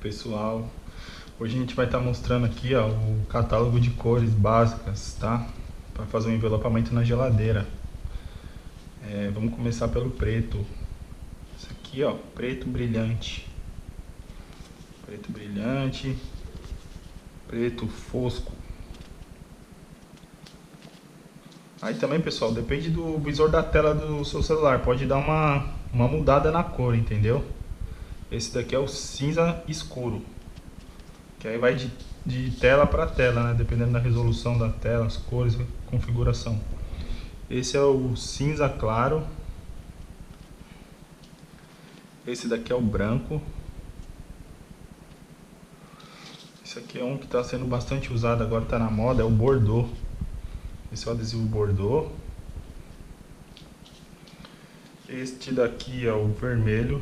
Pessoal, hoje a gente vai estar mostrando aqui, ó, o catálogo de cores básicas, tá? Para fazer um envelopamento na geladeira. Vamos começar pelo preto. Isso aqui, ó, preto brilhante, preto fosco. Aí também, pessoal, depende do visor da tela do seu celular, pode dar uma mudada na cor, entendeu? Esse daqui é o cinza escuro, que aí vai de tela para tela, né? Dependendo da resolução da tela, as cores, configuração. Esse é o cinza claro. Esse daqui é o branco. Esse aqui é um que está sendo bastante usado agora, está na moda, é o Bordeaux. Esse é o adesivo Bordeaux. Este daqui é o vermelho.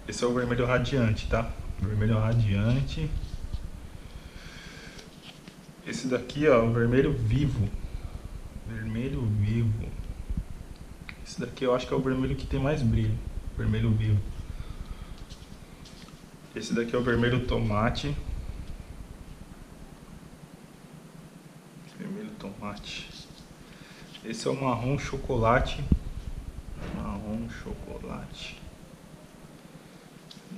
Esse é o vermelho radiante, tá? Vermelho radiante. Esse daqui, ó, o vermelho vivo. Vermelho vivo. Esse daqui eu acho que é o vermelho que tem mais brilho. Vermelho vivo. Esse daqui é o vermelho tomate. Vermelho tomate. Esse é o marrom chocolate. Marrom chocolate.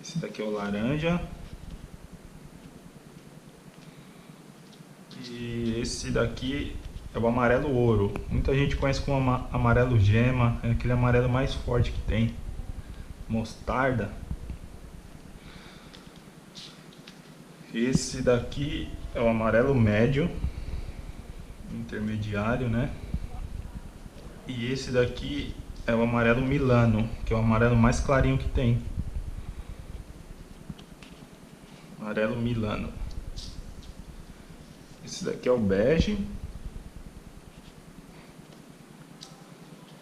Esse daqui é o laranja. E esse daqui é o amarelo ouro. Muita gente conhece como amarelo gema. É aquele amarelo mais forte que tem. Mostarda. Esse daqui é o amarelo médio. Intermediário, né? E esse daqui é o amarelo Milano, que é o amarelo mais clarinho que tem. Amarelo Milano. Esse daqui é o bege.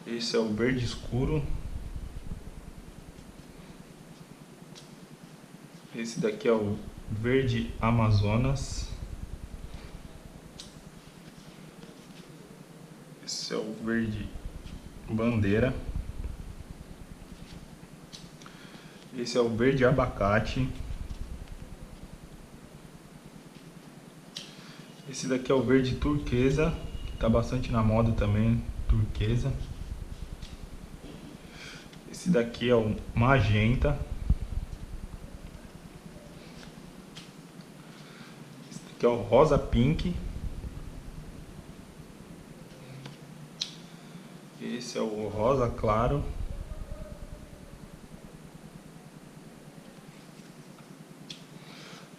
Esse é o verde escuro. Esse daqui é o verde Amazonas. Esse é o verde bandeira. Esse é o verde abacate. Esse daqui é o verde turquesa, que está bastante na moda também, turquesa. Esse daqui é o magenta. Esse daqui é o rosa pink. Esse é o rosa claro.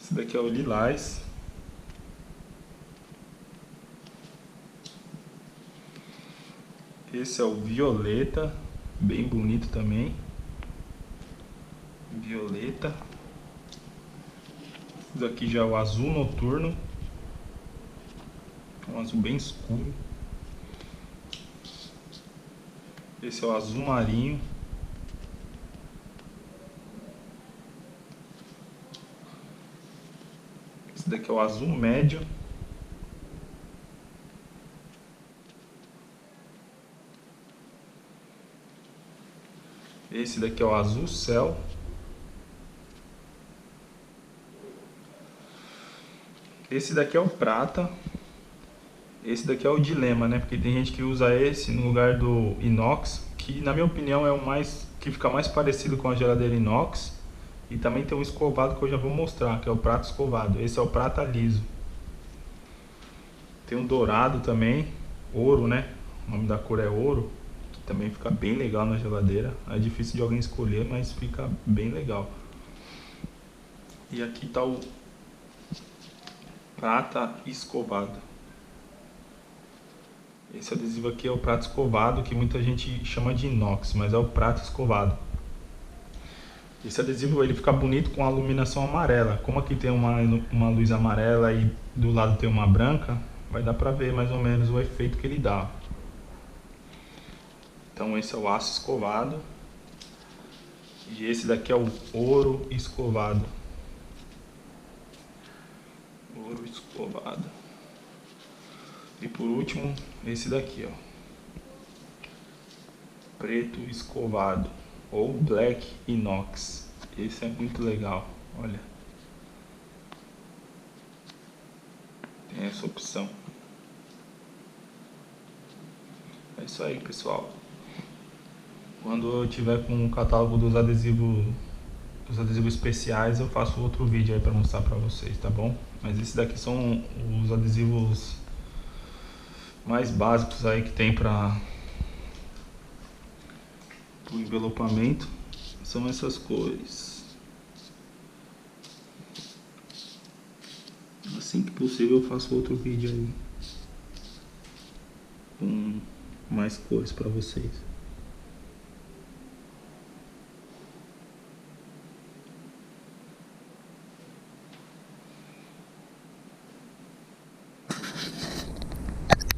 Esse daqui é o lilás. Esse é o violeta, bem bonito também. Violeta. Esse daqui já é o azul noturno. Um azul bem escuro. Esse é o azul marinho. Esse daqui é o azul médio. Esse daqui é o azul céu. Esse daqui é o prata. Esse daqui é o dilema, né? Porque tem gente que usa esse no lugar do inox, que na minha opinião é o mais que fica mais parecido com a geladeira inox. E também tem um escovado que eu já vou mostrar, que é o prata escovado. Esse é o prata liso. Tem um dourado também, ouro, né? O nome da cor é ouro, que também fica bem legal na geladeira. É difícil de alguém escolher, mas fica bem legal. E aqui tá o prata escovado. Esse adesivo aqui é o prata escovado, que muita gente chama de inox, mas é o prata escovado. Esse adesivo ele fica bonito com a iluminação amarela. Como aqui tem uma luz amarela e do lado tem uma branca, vai dar pra ver mais ou menos o efeito que ele dá. Então esse é o aço escovado. E esse daqui é o ouro escovado. Ouro escovado. E por último, esse daqui, ó. Preto escovado ou Black Inox. Esse é muito legal. Olha, tem essa opção. É isso aí, pessoal. Quando eu tiver com o catálogo dos adesivos especiais, eu faço outro vídeo aí para mostrar para vocês, tá bom? Mas esses daqui são os adesivos mais básicos aí que tem para o envelopamento. São essas cores. Assim que possível eu faço outro vídeo aí com mais cores para vocês.